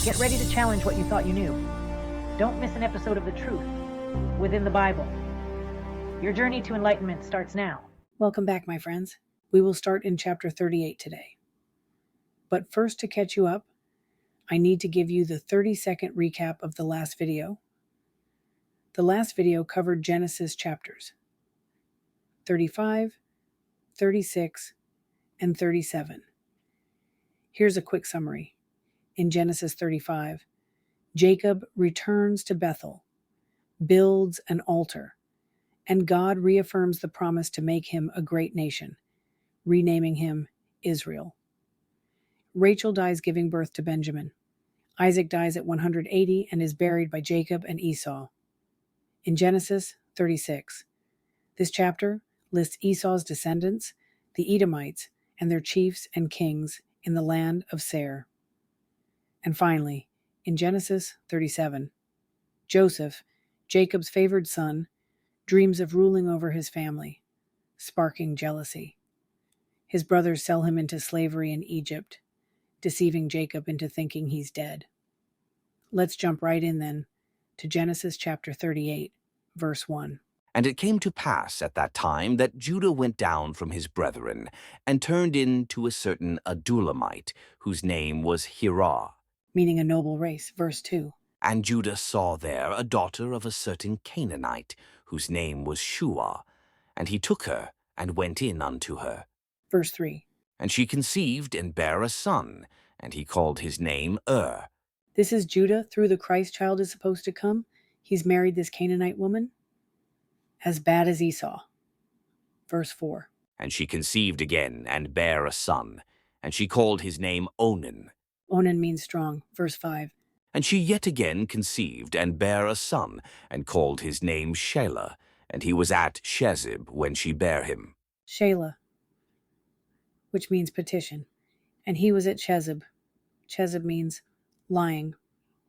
Get ready to challenge what you thought you knew. Don't miss an episode of The Truth Within the Bible. Your journey to enlightenment starts now. Welcome back, my friends. We will start in chapter 38 today. But first, to catch you up, I need to give you the 30-second recap of the last video. The last video covered Genesis chapters 35, 36, and 37. Here's a quick summary. In Genesis 35, Jacob returns to Bethel, builds an altar, and God reaffirms the promise to make him a great nation, renaming him Israel. Rachel dies giving birth to Benjamin. Isaac dies at 180 and is buried by Jacob and Esau. In Genesis 36, this chapter lists Esau's descendants, the Edomites, and their chiefs and kings in the land of Seir. And finally, in Genesis 37, Joseph, Jacob's favored son, dreams of ruling over his family, sparking jealousy. His brothers sell him into slavery in Egypt, deceiving Jacob into thinking he's dead. Let's jump right in then to Genesis chapter 38, verse 1. And it came to pass at that time that Judah went down from his brethren, and turned in to a certain Adullamite, whose name was Hirah. Meaning a noble race, verse 2. And Judah saw there a daughter of a certain Canaanite, whose name was Shua. And he took her, and went in unto her. Verse 3. And she conceived, and bare a son, and he called his name This is Judah through the Christ child is supposed to come. He's married this Canaanite woman. As bad as Esau. Verse 4. And she conceived again, and bare a son, and she called his name Onan. Onan means strong. Verse 5. And she yet again conceived, and bare a son, and called his name Shelah. And he was at Shezib when she bare him. Shelah, which means petition. And he was at Shezib. Shezib means lying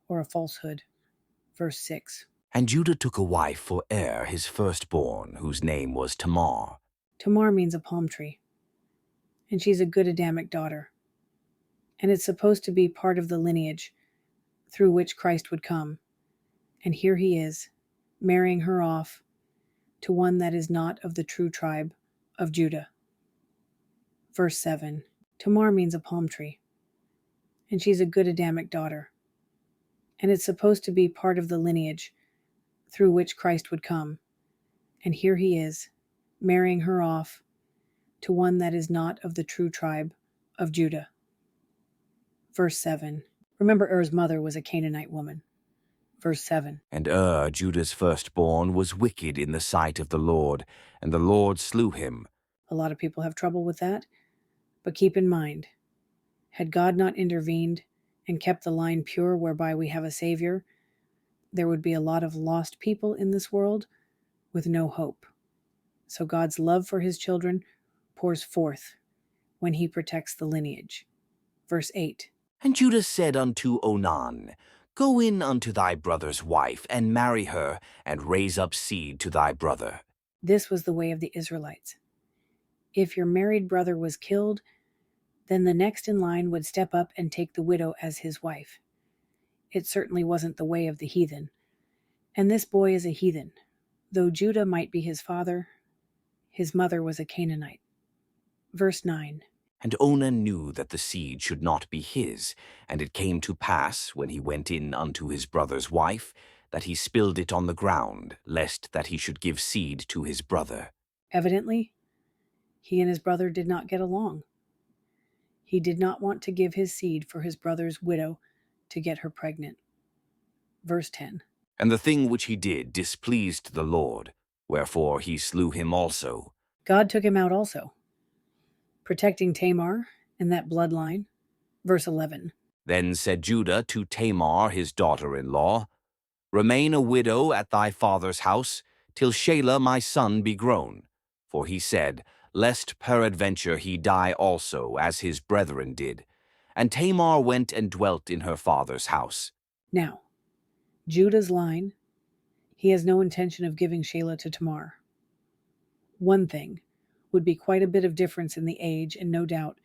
or a falsehood. Verse 6. And Judah took a wife for his firstborn, whose name was Tamar. Tamar means a palm tree. And she's a good Adamic daughter. And it's supposed to be part of the lineage through which Christ would come. And here he is, marrying her off to one that is not of the true tribe of Judah. Verse 7. Tamar means a palm tree. And she's a good Adamic daughter. And it's supposed to be part of the lineage through which Christ would come. And here he is, marrying her off to one that is not of the true tribe of Judah. Verse 7. Remember, Er's mother was a Canaanite woman. Verse 7. And Judah's firstborn, was wicked in the sight of the Lord, and the Lord slew him. A lot of people have trouble with that. But keep in mind, had God not intervened and kept the line pure whereby we have a Savior, there would be a lot of lost people in this world with no hope. So God's love for his children pours forth when he protects the lineage. Verse 8. And Judah said unto Onan, Go in unto thy brother's wife, and marry her, and raise up seed to thy brother. This was the way of the Israelites. If your married brother was killed, then the next in line would step up and take the widow as his wife. It certainly wasn't the way of the heathen. And this boy is a heathen. Though Judah might be his father, his mother was a Canaanite. Verse 9. And Onan knew that the seed should not be his, and it came to pass, when he went in unto his brother's wife, that he spilled it on the ground, lest that he should give seed to his brother. Evidently, he and his brother did not get along. He did not want to give his seed for his brother's widow to get her pregnant. Verse 10. And the thing which he did displeased the Lord, wherefore he slew him also. God took him out also, protecting Tamar and that bloodline. Verse 11. Then said Judah to Tamar his daughter-in-law, Remain a widow at thy father's house, till Shelah my son be grown. For he said, Lest peradventure he die also, as his brethren did. And Tamar went and dwelt in her father's house. Now, Judah's line, he has no intention of giving Shelah to Tamar. One thing would be quite a bit of difference in the age, and no doubt,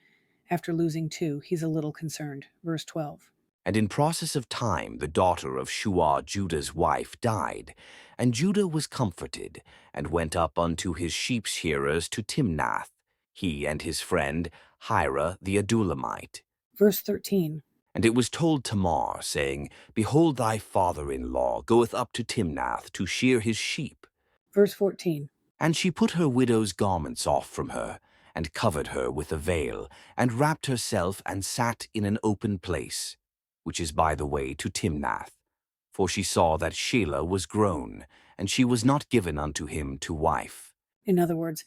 after losing two, he's a little concerned. Verse 12. And in process of time the daughter of Shua Judah's wife died, and Judah was comforted, and went up unto his sheep-shearers to Timnath, he and his friend Hira the Adulamite. Verse 13. And it was told Tamar, saying, Behold, thy father-in-law goeth up to Timnath to shear his sheep. Verse 14. And she put her widow's garments off from her, and covered her with a veil, and wrapped herself, and sat in an open place, which is by the way to Timnath. For she saw that Shelah was grown, and she was not given unto him to wife. In other words,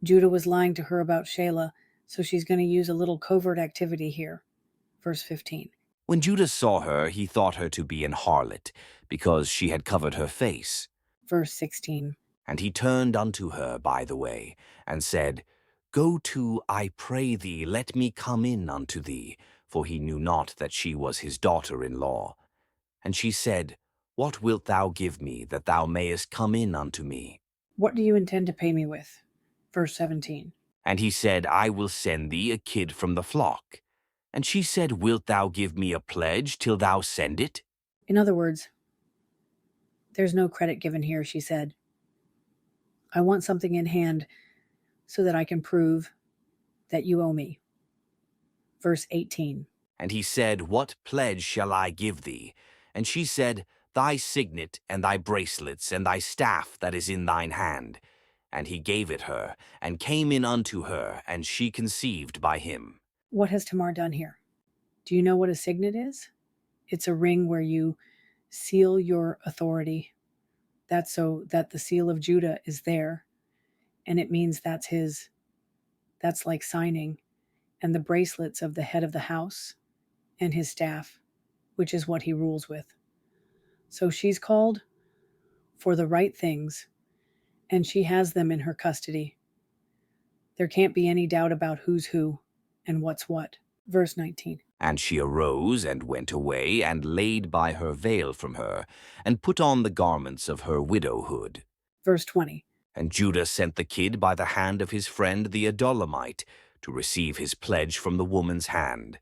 Judah was lying to her about Shelah, so she's going to use a little covert activity here. Verse 15. When Judah saw her, he thought her to be an harlot, because she had covered her face. Verse 16. And he turned unto her by the way, and said, Go to, I pray thee, let me come in unto thee, for he knew not that she was his daughter-in-law. And she said, What wilt thou give me, that thou mayest come in unto me? What do you intend to pay me with? Verse 17. And he said, I will send thee a kid from the flock. And she said, Wilt thou give me a pledge till thou send it? In other words, there's no credit given here, she said. I want something in hand so that I can prove that you owe me. Verse 18. And he said, What pledge shall I give thee? And she said, Thy signet, and thy bracelets, and thy staff that is in thine hand. And he gave it her, and came in unto her, and she conceived by him. What has Tamar done here? Do you know what a signet is? It's a ring where you seal your authority. That's so that the seal of Judah is there, and it means that's his. That's like signing. And the bracelets of the head of the house, and his staff, which is what he rules with. So she's called for the right things, and she has them in her custody. There can't be any doubt about who's who and what's what. Verse 19. And she arose and went away, and laid by her veil from her, and put on the garments of her widowhood. Verse 20. And Judah sent the kid by the hand of his friend the Adulamite, to receive his pledge from the woman's hand.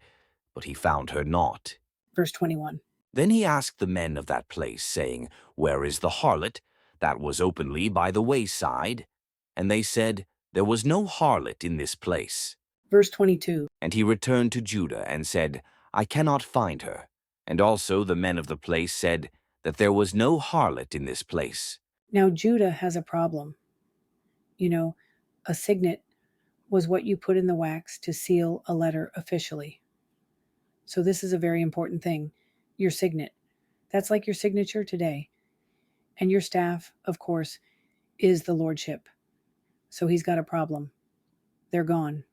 But he found her not. Verse 21. Then he asked the men of that place, saying, Where is the harlot that was openly by the wayside? And they said, There was no harlot in this place. Verse 22. And he returned to Judah, and said, I cannot find her. And also the men of the place said, that there was no harlot in this place. Now Judah has a problem. You know, a signet was what you put in the wax to seal a letter officially. So this is a very important thing. Your signet. That's like your signature today. And your staff, of course, is the lordship. So he's got a problem. They're gone.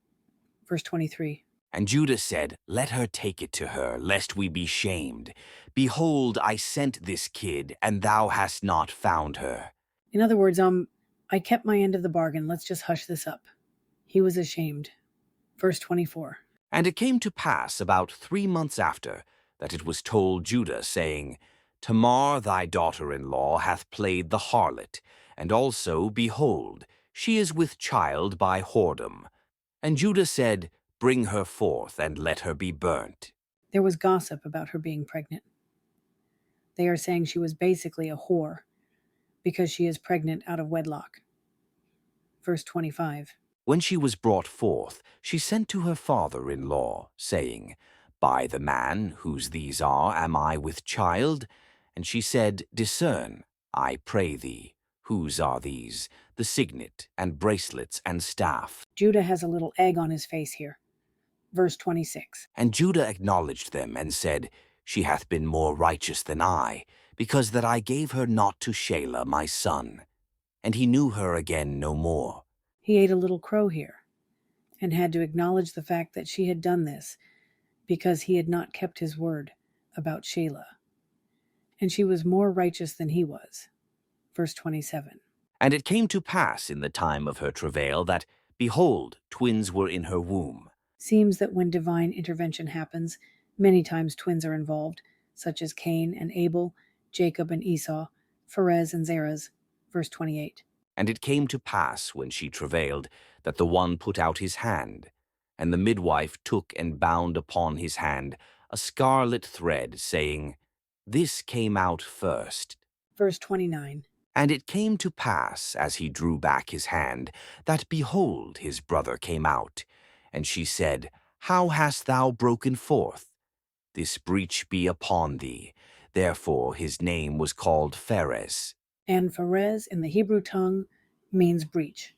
Verse 23. And Judah said, Let her take it to her, lest we be shamed. Behold, I sent this kid, and thou hast not found her. In other words, I kept my end of the bargain. Let's just hush this up. He was ashamed. Verse 24. And it came to pass about 3 months after, that it was told Judah, saying, Tamar thy daughter-in-law hath played the harlot, and also, behold, she is with child by whoredom. And Judah said, Bring her forth, and let her be burnt. There was gossip about her being pregnant. They are saying she was basically a whore because she is pregnant out of wedlock. Verse 25. When she was brought forth, she sent to her father-in-law, saying, By the man whose these are, am I with child? And she said, Discern, I pray thee, whose are these, the signet, and bracelets, and staff? Judah has a little egg on his face here. Verse 26. And Judah acknowledged them, and said, She hath been more righteous than I, because that I gave her not to Shelah my son. And he knew her again no more. He ate a little crow here, and had to acknowledge the fact that she had done this, because he had not kept his word about Shelah. And she was more righteous than he was. Verse 27. And it came to pass in the time of her travail that, behold, twins were in her womb. Seems that when divine intervention happens, many times twins are involved, such as Cain and Abel, Jacob and Esau, Pharez and Zeraz. Verse 28. And it came to pass, when she travailed, that the one put out his hand, and the midwife took and bound upon his hand a scarlet thread, saying, "This came out first." Verse 29. And it came to pass, as he drew back his hand, that, behold, his brother came out. And she said, "How hast thou broken forth? This breach be upon thee." Therefore his name was called Phares. And Phares in the Hebrew tongue means breach.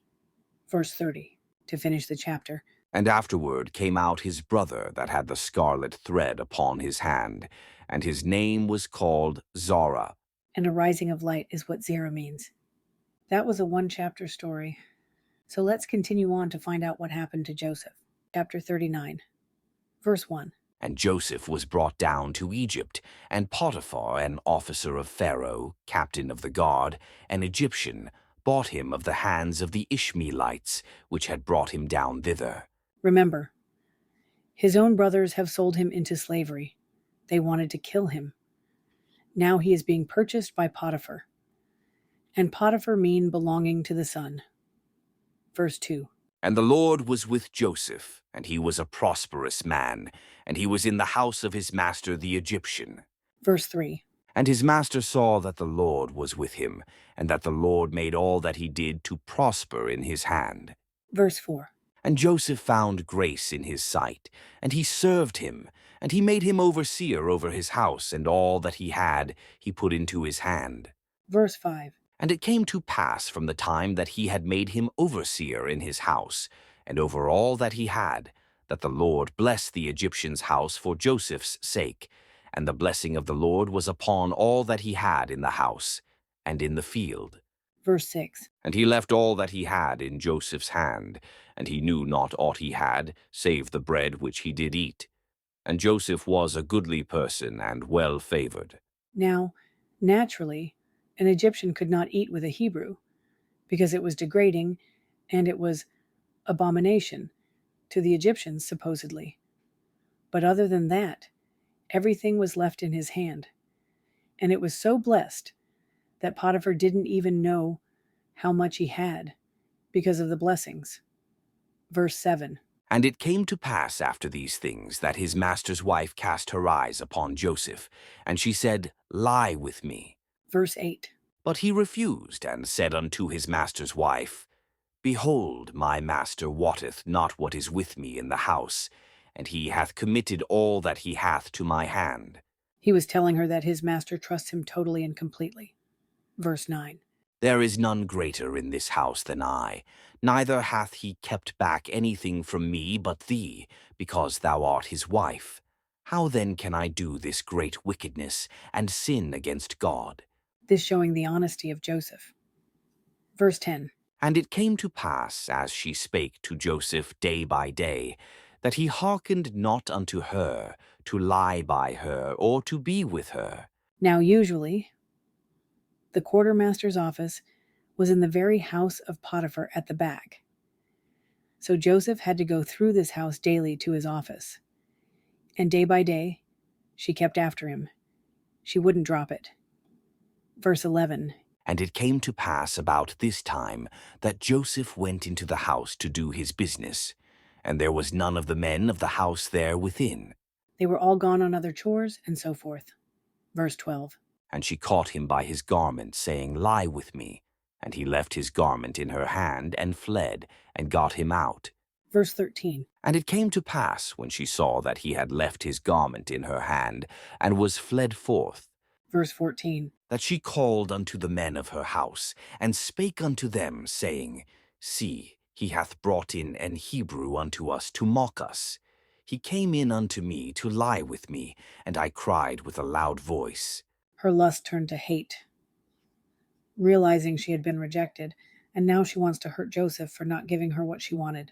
Verse 30, to finish the chapter. And afterward came out his brother that had the scarlet thread upon his hand, and his name was called Zara. And a rising of light is what Zerah means. That was a one-chapter story. So let's continue on to find out what happened to Joseph. Chapter 39, verse 1. And Joseph was brought down to Egypt, and Potiphar, an officer of Pharaoh, captain of the guard, an Egyptian, bought him of the hands of the Ishmaelites, which had brought him down thither. Remember, his own brothers have sold him into slavery. They wanted to kill him. Now he is being purchased by Potiphar. And Potiphar mean belonging to the son. Verse 2. And the Lord was with Joseph, and he was a prosperous man, and he was in the house of his master the Egyptian. Verse 3. And his master saw that the Lord was with him, and that the Lord made all that he did to prosper in his hand. Verse 4. And Joseph found grace in his sight, and he served him, and he made him overseer over his house, and all that he had he put into his hand. Verse 5. And it came to pass from the time that he had made him overseer in his house, and over all that he had, that the Lord blessed the Egyptian's house for Joseph's sake, and the blessing of the Lord was upon all that he had in the house and in the field. Verse 6. And he left all that he had in Joseph's hand, and he knew not aught he had, save the bread which he did eat. And Joseph was a goodly person and well favored. Now, naturally, an Egyptian could not eat with a Hebrew, because it was degrading and it was abomination to the Egyptians, supposedly. But other than that, everything was left in his hand. And it was so blessed that Potiphar didn't even know how much he had because of the blessings. Verse 7. And it came to pass after these things that his master's wife cast her eyes upon Joseph, and she said, "Lie with me." Verse 8. But he refused, and said unto his master's wife, "Behold, my master wotteth not what is with me in the house, and he hath committed all that he hath to my hand." He was telling her that his master trusts him totally and completely. Verse 9. There is none greater in this house than I, neither hath he kept back anything from me but thee, because thou art his wife. How then can I do this great wickedness, and sin against God? This showing the honesty of Joseph. Verse 10. And it came to pass, as she spake to Joseph day by day, that he hearkened not unto her, to lie by her, or to be with her. Now usually, the quartermaster's office was in the very house of Potiphar at the back. So Joseph had to go through this house daily to his office. And day by day, she kept after him. She wouldn't drop it. Verse 11. And it came to pass about this time that Joseph went into the house to do his business, and there was none of the men of the house there within. They were all gone on other chores, and so forth. Verse 12. And she caught him by his garment, saying, "Lie with me." And he left his garment in her hand, and fled, and got him out. Verse 13. And it came to pass, when she saw that he had left his garment in her hand, and was fled forth, Verse 14. that she called unto the men of her house, and spake unto them, saying, See, he hath brought in an Hebrew unto us to mock us. He came in unto me to lie with me, and I cried with a loud voice. Her lust turned to hate, realizing she had been rejected, and now she wants to hurt Joseph for not giving her what she wanted.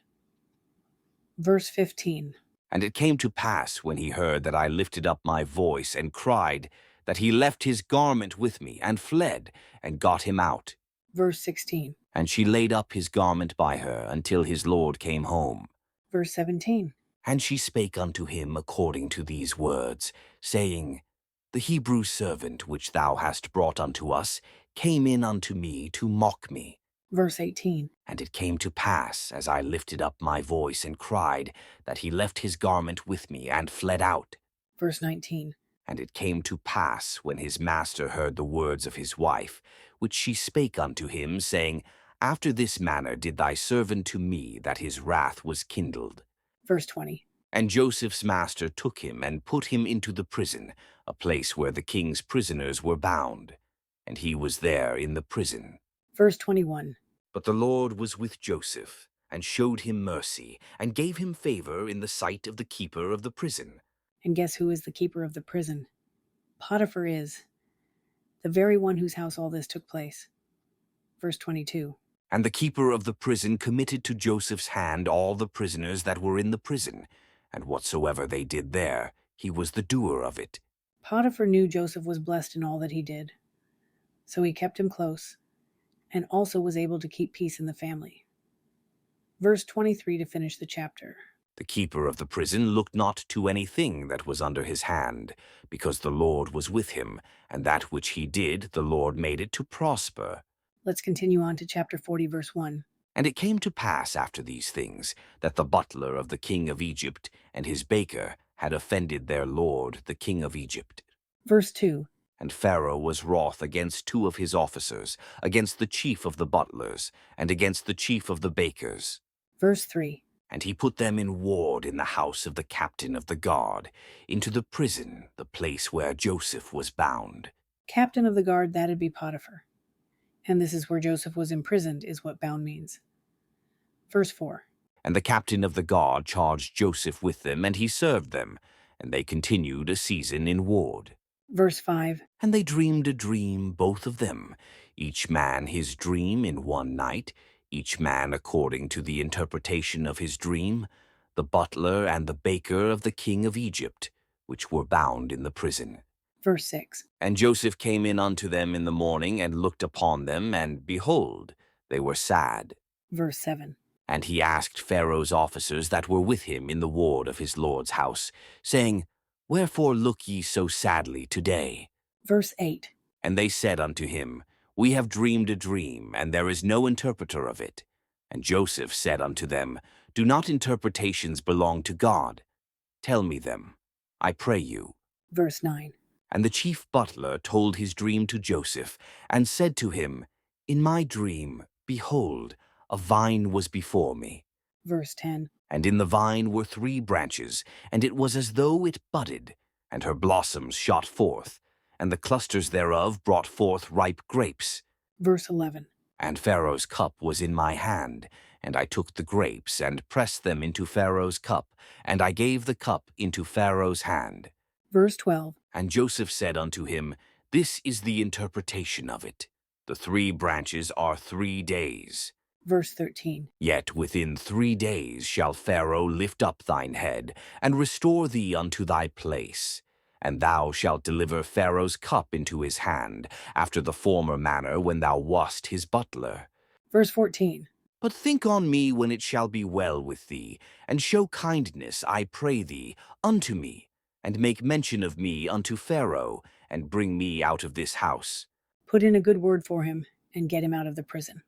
Verse 15. And it came to pass, when he heard that I lifted up my voice and cried, that he left his garment with me, and fled, and got him out. Verse 16. And she laid up his garment by her, until his lord came home. Verse 17. And she spake unto him according to these words, saying, The Hebrew servant which thou hast brought unto us came in unto me to mock me. Verse 18. And it came to pass, as I lifted up my voice and cried, that he left his garment with me, and fled out. Verse 19. And it came to pass, when his master heard the words of his wife, which she spake unto him, saying, After this manner did thy servant to me, that his wrath was kindled. Verse 20. And Joseph's master took him and put him into the prison, a place where the king's prisoners were bound. And he was there in the prison. Verse 21. But the Lord was with Joseph, and showed him mercy, and gave him favor in the sight of the keeper of the prison. And guess who is the keeper of the prison? Potiphar is, the very one whose house all this took place. Verse 22. And the keeper of the prison committed to Joseph's hand all the prisoners that were in the prison, and whatsoever they did there, he was the doer of it. Potiphar knew Joseph was blessed in all that he did, so he kept him close, and also was able to keep peace in the family. Verse 23 to finish the chapter. The keeper of the prison looked not to anything that was under his hand, because the Lord was with him, and that which he did, the Lord made it to prosper. Let's continue on to chapter 40, verse 1. And it came to pass after these things, that the butler of the king of Egypt and his baker had offended their lord, the king of Egypt. Verse 2. And Pharaoh was wroth against two of his officers, against the chief of the butlers, and against the chief of the bakers. Verse 3. And he put them in ward in the house of the captain of the guard, into the prison, the place where Joseph was bound. Captain of the guard, that'd be Potiphar. And this is where Joseph was imprisoned, is what bound means. Verse 4. And the captain of the guard charged Joseph with them, and he served them, and they continued a season in ward. Verse 5. And they dreamed a dream, both of them, each man his dream in one night, each man according to the interpretation of his dream, the butler and the baker of the king of Egypt, which were bound in the prison. Verse 6. And Joseph came in unto them in the morning, and looked upon them, and behold, they were sad. Verse 7. And he asked Pharaoh's officers that were with him in the ward of his lord's house, saying, Wherefore look ye so sadly today? Verse 8. And they said unto him, We have dreamed a dream, and there is no interpreter of it. And Joseph said unto them, Do not interpretations belong to God? Tell me them, I pray you. Verse 9. And the chief butler told his dream to Joseph, and said to him, In my dream, behold, a vine was before me. Verse 10. And in the vine were 3 branches, and it was as though it budded, and her blossoms shot forth, and the clusters thereof brought forth ripe grapes. Verse 11. And Pharaoh's cup was in my hand, and I took the grapes, and pressed them into Pharaoh's cup, and I gave the cup into Pharaoh's hand. Verse 12. And Joseph said unto him, This is the interpretation of it. The 3 branches are 3 days. Verse 13. Yet within 3 days shall Pharaoh lift up thine head, and restore thee unto thy place. And thou shalt deliver Pharaoh's cup into his hand, after the former manner when thou wast his butler. Verse 14. But think on me when it shall be well with thee, and show kindness, I pray thee, unto me, and make mention of me unto Pharaoh, and bring me out of this house. Put in a good word for him, and get him out of the prison.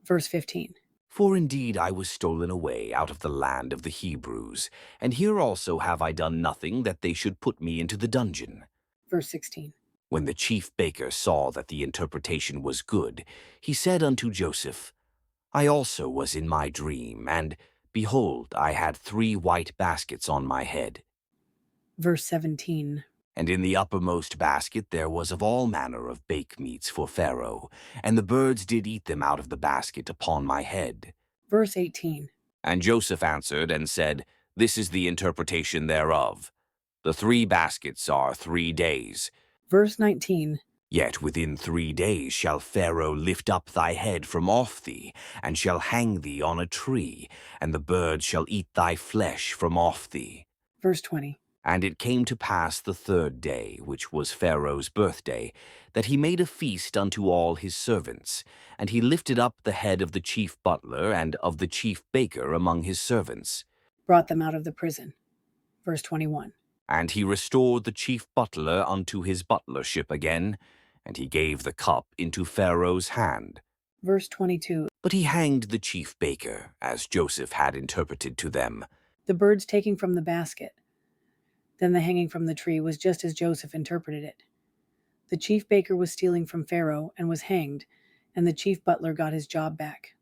Verse 15. For indeed I was stolen away out of the land of the Hebrews, and here also have I done nothing that they should put me into the dungeon. Verse 16. When the chief baker saw that the interpretation was good, he said unto Joseph, I also was in my dream, and, behold, I had 3 white baskets on my head. Verse 17. And in the uppermost basket there was of all manner of bake meats for Pharaoh, and the birds did eat them out of the basket upon my head. Verse 18. And Joseph answered and said, This is the interpretation thereof. The 3 baskets are 3 days. Verse 19. Yet within 3 days shall Pharaoh lift up thy head from off thee, and shall hang thee on a tree, and the birds shall eat thy flesh from off thee. Verse 20. And it came to pass the 3rd day, which was Pharaoh's birthday, that he made a feast unto all his servants, and he lifted up the head of the chief butler and of the chief baker among his servants. Brought them out of the prison. Verse 21. And he restored the chief butler unto his butlership again, and he gave the cup into Pharaoh's hand. Verse 22. But he hanged the chief baker, as Joseph had interpreted to them. The birds taking from the basket. Then the hanging from the tree was just as Joseph interpreted it. The chief baker was stealing from Pharaoh and was hanged, and the chief butler got his job back.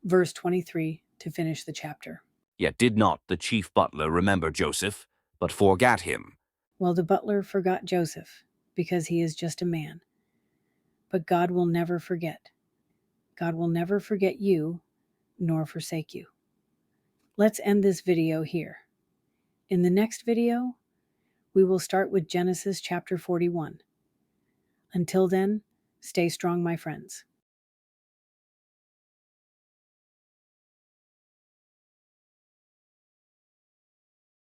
Verse 23 to finish the chapter. Yet did not the chief butler remember Joseph, but forgat him. Well, the butler forgot Joseph because he is just a man. But God will never forget. God will never forget you nor forsake you. Let's end this video here. In the next video, we will start with Genesis chapter 41. Until then, stay strong, my friends.